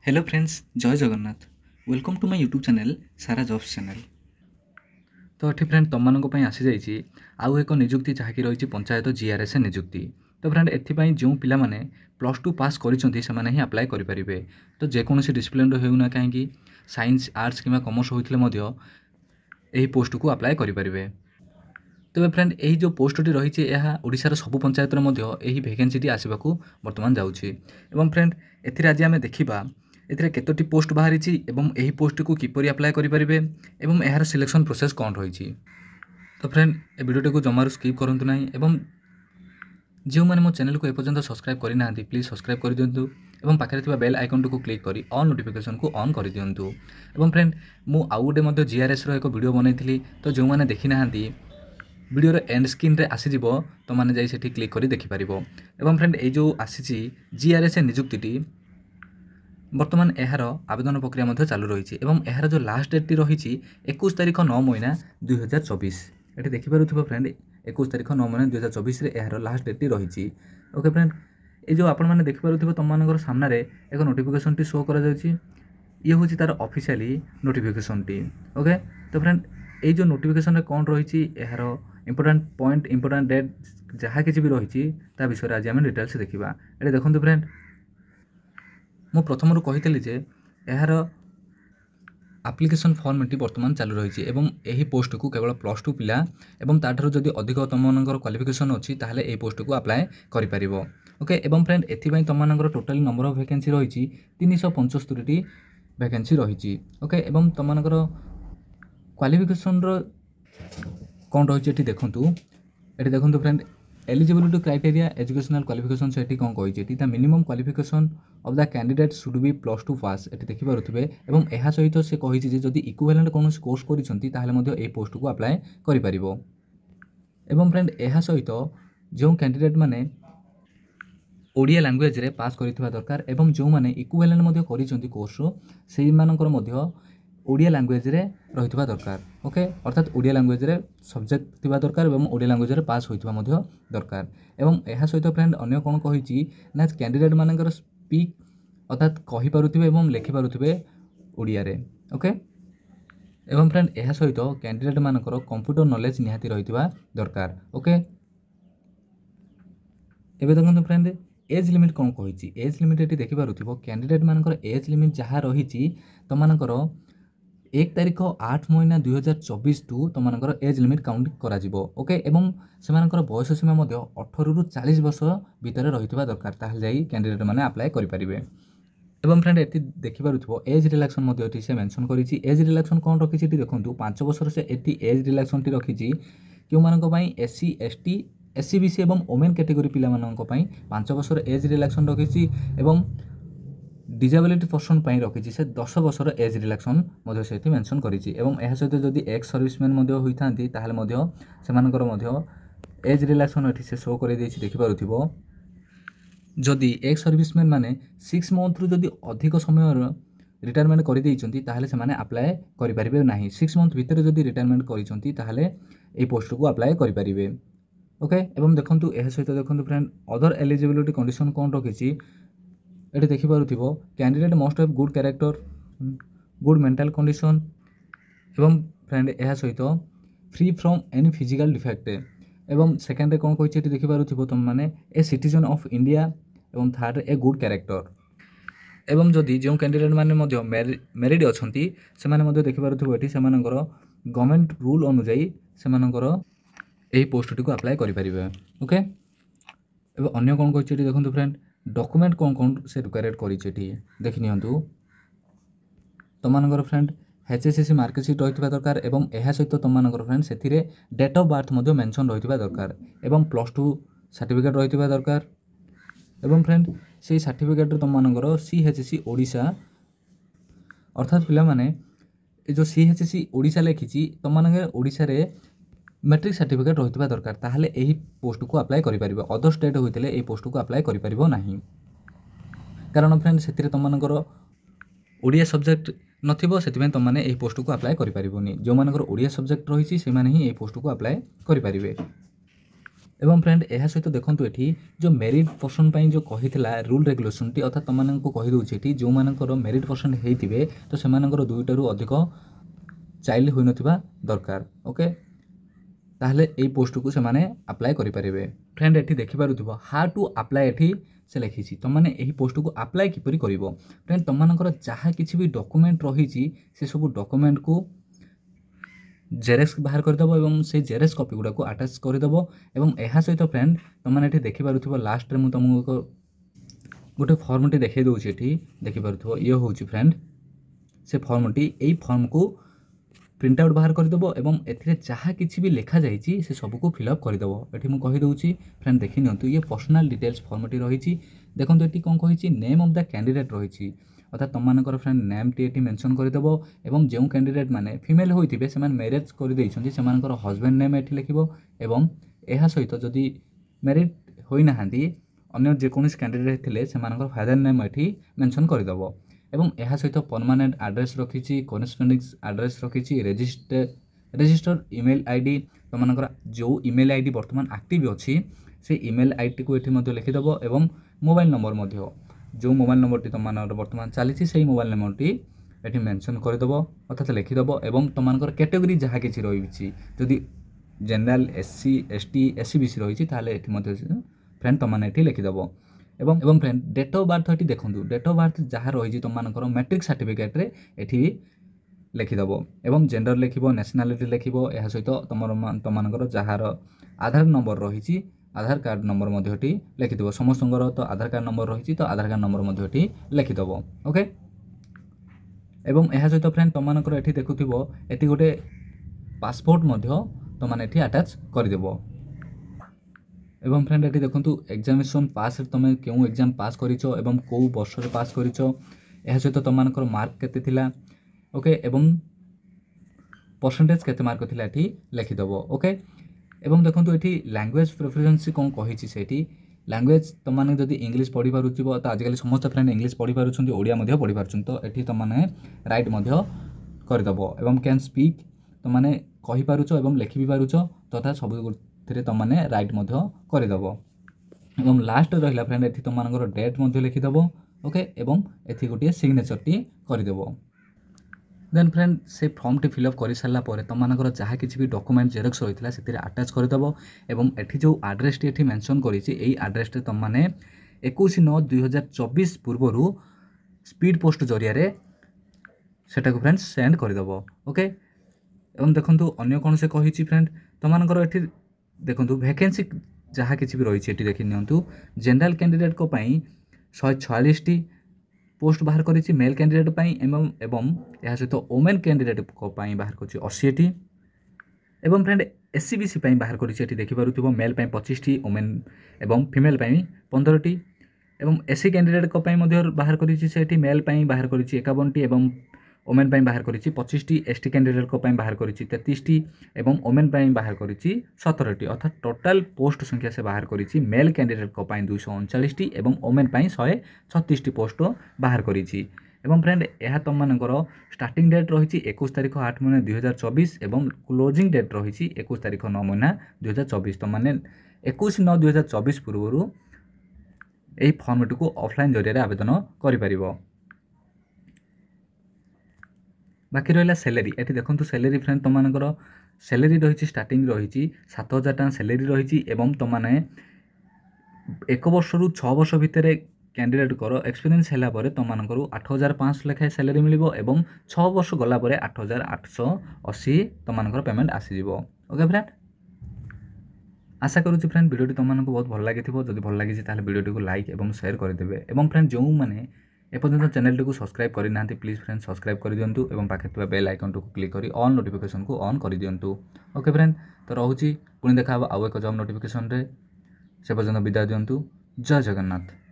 Hello friends, जय Jagannath. Welcome to my YouTube channel सारा jobs channel. तो ये फ्रेंड तुम मानक आसी जाइए आउ एक निजुक्ति जहाँकि रही पंचायत जीआरएस निजुक्ति। तो फ्रेंड एथिपाई जो पिला माने प्लस टू पास करिसेंती सेमाने ही अप्लाई करेंगे। तो जेकोसी डिसिप्लिन होना कहीं साइंस आर्ट्स कि कॉमर्स होते यही पोस्ट को अप्लाई करेंगे। तेज फ्रेंड यही जो पोस्टटी रही है ओडिशार सबु पंचायत यही वैकेंसीटी आसवाक बर्तमान जाऊँगी। फ्रेंड एथिरे आज आम देखा एथिरे केतोटी पोस्ट बाहरी एवं यही पोस्ट को किपरि अप्लाई करेंगे एवं यार सिलेक्शन प्रोसेस कौन रही। तो फ्रेंड ए वीडियो को जमार स्किप करूँ ना एवं जो मैंने मो चैनल को एपर्यंत सब्सक्राइब करना प्लीज सब्सक्राइब कर दिंतु एवं पाखे बेल आइकन को क्लिक कर ऑल नोटिफिकेशन को ऑन कर दिंतु। एवं मु आउ गोटे जीआरएस एक वीडियो बनई तो जो मैंने देखी ना वीडियोर एंड स्क्रीन रे आसीज तो मैंने जाई सेठी क्लिक करी देखिपार। एवं फ्रेंड ये जो आसी जीआरएस निजुक्ति बर्तमान यार आवेदन प्रक्रिया चालू रही है। यार जो लास्ट डेट रही 21 तारीख 9 महीना 2024। ये देखिपुव फ्रेंड 21 तारीख 9 महीना 2024 यार लास्ट डेट रही। ओके फ्रेंड ये जो आपण मैंने देखिपुव तुम सामने एक नोटिफिकेशन टी शो कर ये हूँ तार ऑफिशियली नोटिफिकेशन टी। ओके तो फ्रेंड ये जो नोटिफिकेशन कौन रही यार इंपोर्टेंट पॉइंट इंपोर्टेंट डेट जहाँ किसी भी रही विषय आज आम डिटेल्स देखा। ये देखो फ्रेंड मु प्रथम कही जे यार एप्लिकेशन फॉर्मटी बर्तमान चालू रही है। यही पोस्ट को केवल प्लस टू पिला एवं ताठू जदि अधिक तुम क्वालिफिकेशन अच्छी ताहले ए पोस्ट को अप्लाई कर। ओके एवं फ्रेंड एथिपाई तुम टोटाल नंबर ऑफ वैकेंसी रही 375 वैकेंसी रही। ओके एवं तुम क्वालिफिकेशन कौन रही है देखूँ ये देखो friend eligibility criteria educational qualification से कौन कही the minimum qualification of the candidate should be plus two pass ये देखिपे। एवं यह सहित से कही जदि इक्विवेलेंट कौन कोर्स कर पोस्ट को अप्लाई कर। फ्रेंड यह सहित जो कैंडिडेट माने ओडिया लैंग्वेज रे पास करिथिबा दरकार एवं जो माने इक्विवेलेंट करिसेंती कोर्स से ओडिया लैंग्वेज रे रहिथिबा दरकार। ओके अर्थात ओडिया लैंग्वेज रे सब्जेक्ट थिबा दरकार एवं ओडिया लैंग्वेज रे पास होइथिबा मध्य दरकार। एवं यह सहित फ्रेंड अन्य कौन कही ना कैंडिडेट मानकर स्पीक अर्थात कहि पारुथिबे एवं लिखि पारुथिबे ओडिया रे। ओके एवं फ्रेंड यह सहित कैंडिडेट मानकर कंप्यूटर नॉलेज निहाती रहिथिबा दरकार। ओके एबे देखंतु फ्रेंड एज लिमिट कौन कही एज लिमिट ये देखिपो कैंडिडेट मानकर एज लिमिट जहाँ रही तुमकर 1 तारीख 8 महीना 2024 टू तुम एज लिमिट काउंट करा जिवो। ओके एवं से बयस सीमा 18 रु 40 वर्ष भितर रही दरकार ताहले जाई कैंडिडेट माने अप्लाई करेंगे। एवं फ्रेंड ये देखिपो एज रिलैक्सन से मेंशन करी एज रिलैक्सन कौन रखी देखो 5 वर्ष से ये एज रिलैक्सन टी रखी क्यों मानी एससी एसटी एससी बीसी एवं वोमेन कैटेगरी पिला 5 वर्ष एज रिलैक्सन रखी डिजेबिलिटी पर्सन रखी से 10 वर्षर एज रिलैक्सन से मेंशन करी। सहित जदि एक्स सर्विसमैन होता से एज रिलैक्सन ये से शो कर देखिपुव जदि एक्स सर्विसमैन माने 6 मंथ रु जदि अधिक समय रिटायरमेंट कर अप्लाई करेंगे ना 6 मंथ भितर जदि रिटायरमेंट कर पोस्ट को अप्लाई करेंगे। ओके एवं देखो यह सहित देखो फ्रेंड अदर एलिजिबिलिटी कंडीशन कौन रखी ये देखिपुव candidate must have good character good mental condition एवं फ्रेंड यह सहित free from any physical defect एवं सेकेंड कौन कही देखिपुव तुम मैंने ए सिटीजन ऑफ इंडिया एवं थर्ड ए गुड कैरेक्टर। एवं जदि जो कैंडिडेट माने मेरिड अच्छा से देखिपुव ये गवर्नमेंट रूल अनुजाई से पोस्ट को अप्लाई करेंगे। ओके एवं अन्य कौन कही देखो फ्रेंड डॉक्यूमेंट कौन कौन से रिक्वायर्ड करी देखि नियंतु तुम फ्रेंड एचएससी मार्कशीट रही दरकार एवं यह सहित तुम फ्रेंड से डेट ऑफ बर्थ मेंशन रही दरकार एवं प्लस टू सर्टिफिकेट रही दरकार। एवं फ्रेंड से सर्टिफिकेट तुम सीएचसी ओडिशा अर्थात पिला माने जो सीएचसी ओडिशा लिखी तुम ओडिशा रे मैट्रिक सर्टिफिकेट रही दरकार ताहले यही पोस्ट को अप्लाई करें। अदर स्टेट होते ये पोस्ट को अप्लाई करें ना कारण फ्रेंड से तुमर ओडिया सब्जेक्ट नथिबो से तुमने यही पोस्ट को अप्लाई करें जो मानकर ओडिया सब्जेक्ट रही से ही पोस्ट को अप्लाई करें। एवं फ्रेंड यह सहित देखो ये जो मेरिट पर्सन जो कही रूल रेगुलेशन टी अर्थात तुम मानक कही दूसरी ये जो मानकर मेरिट पर्सन होते तो से दुईटू अधिक चाइल्ड हो नथिबा दरकार ओके ताहले एई पोस्ट को से माने अप्लाई करि परिबे फ्रेंड एठी देखि पारुथिबो हाउ टू अप्लाई एठी से लिखिछि तुम माने एही पोस्ट को अप्लाई किपरि करिवो फ्रेंड तुम मानकर जहाँ किछि भी डॉक्यूमेंट रहिछि से सब डॉक्यूमेंट को जेरेक्स बाहर करदेव एवं से जेरेक्स कॉपी गुड़ा को अटैच करदेव एवं यह सहित फ्रेंड तुमने ये देखिपुव लास्ट में तुमको गोटे फर्मटी देखा दूसरी ये देखिपुव ये हूँ फ्रेंड से फर्मटी यही फर्म को प्रिंट आउट बाहर करदेव एवं एथिरे जहाँ किसी भी लिखा जाइए से सबको फिलअप करदेव ये मुझे कहीदे फ्रेंड देखी नियंतु ये पर्सनल डिटेल्स फर्मटी रही देखो ये कौन कही नेम ऑफ द कैंडिडेट रही अर्थात तुम मानकर फ्रेंड नेम टी ये मेंशन करदेव एवं जो कैंडिडेट माने फीमेल होइथिबे से मैरिज कर हस्बैंड नेम ये लिखो एवं यह सहित जदि मैरिड होना अन्य जेकोसी कैंडिडेट थे से फादर नेम ये मेंशन करदेव एवं यह सहित परमानेंट एड्रेस रखी करेस्पोंडिंग एड्रेस रखी रजिस्टर ईमेल आईडी तुम जो ईमेल आईडी बर्तमान एक्टिव अच्छी से ईमेल आईडी को ये लिखिदेव एवं मोबाइल नंबर जो मोबाइल नंबर टी तुम बर्तमान चली से मोबाइल नंबर टी ये मेंशन करदेव अर्थात लिखिदेव एवं तुम कैटेगरी जहाँ कि रही जदि general SC ST SC BC रही फ्रेंड तुमने ये लिखिदेव एवं फ्रेंड डेट ऑफ बर्थ ये देखो डेट ऑफ बर्थ जहाँ रही तुम मैट्रिक सर्टिफिकेट ये लिखिदेव एवं जेंडर लिख नेशनालिटी लिख यह सहित तुम जार आधार नंबर रही आधार कार्ड नंबर मध्य लिखिदेव समस्त तो आधार कार्ड नंबर रही तो आधार कार्ड नंबर मध्य लिखिदेव ओके एवं यह सहित फ्रेंड तुम ये देखुव ये गोटे पासपोर्ट तुमने ये अटैच करदेव एवं फ्रेंड ये देखो एग्जामिनेशन पास तुम क्यों एग्जाम पास करिच एवं कौ वर्ष पास करिच यह सहित तुम मार्क केते थिला ओके एवं परसेंटेज केते मार्क थिला ये लिखिदेव ओके एवं देखो ये लैंग्वेज प्रेफरेंस कौन कही से लैंग्वेज तुमने जब इंग्लिश पढ़ी पार तो आजिकल समस्त फ्रेंड इंग्लिश पढ़ी पार्टी ओडिया पढ़ी पार्छ तो ये तुमने राइट करदेव एवं कैन स्पीक तुमने कही पारुछ एवं लिखि भी पारुछ तथा सब तुमने राइट करदेव एवं लास्ट रहा फ्रेंड ये तुम डेट लिखिदेव ओके एवं ये गोटे सिग्नेचर टी करदेव देन फ्रेंड से फॉर्म टी फिलअप कर सारापर तुम जहाँ किसी भी डॉक्यूमेंट जेरक्स रही है से अटैच करदेव एवं ये जो आड्रेस टी मेंशन करी आड्रेस तुमने 21/9/2024 पूर्वर स्पीड पोस्ट जरिया सेटा को फ्रेंड सेंड करदेव ओके एवं देखो अन्य कौन से कही फ्रेंड तुम ये देखो वैकेंसी जहाँ किसी भी रही देखी नियंतु जनरल कैंडिडेट को 146 टी पोस्ट बाहर करी मेल कैंडिडेट एवं यह सहित वोमेन कैंडिडेट को बाहर कर 80 टी एवं फ्रेंड एससी बीसी बाहर कर देखिपुव मेल 25 टी वोमेन एवं फीमेल 15 टी एवं एससी कैंडिडेट को बाहर कर मेल बाहर कर 51 टी एवं वोमेन बाहर कर 25 टी एसटी कैंडिडेट को बाहर कर 33 टी एवं वोमेन बाहर कर 17 टी अर्थात टोटाल पोस्ट संख्या से बाहर कर मेल कैंडिडेट को 239 टी एवं वोमेन 136 टी पोस्ट बाहर कर एवं फ्रेंड यह तुम स्टार्टिंग डेट रही 21 तारीख 8 महीना 2024 एवं क्लोजिंग डेट रही 21 तारीख 9 महीना 2024 तुमने 21/9/2024 पूर्व यही फर्मटी को ऑफलाइन जरिया आवेदन कर बाकी रहा सैलरी ये देखो सैलरी फ्रेंड तुम सैलरी रही स्टार्टिंग रही 7,000 टका सैलरी रही तुमने 1 वर्ष रु 6 वर्ष भितर कैंडिडेट कर एक्सपीरियंस है तुम 8,500 लेखाएं सैलरी मिल और 6 वर्ष गलापर 8,880 तुम पेमेंट आसीज ओके फ्रेंड आशा करुँच फ्रेंड वीडियो तुमको बहुत भल लगी जब भल लगी वीडियो को लाइक और शेयर करदे और फ्रेंड जो मैंने एपर्यंत चैनल को सब्सक्राइब करना प्लीज फ्रेंड सब्सक्राइब कर दिंतु और पाखे बेल आइकन को क्लिक कर ऑल नोटिफिकेशन को ऑन कर दिंतु ओके फ्रेंड तो रोची पुणी देखा आउ एक जॉब नोटिफिकेशन से पर्यटन विदाय दिंतु जय जगन्नाथ।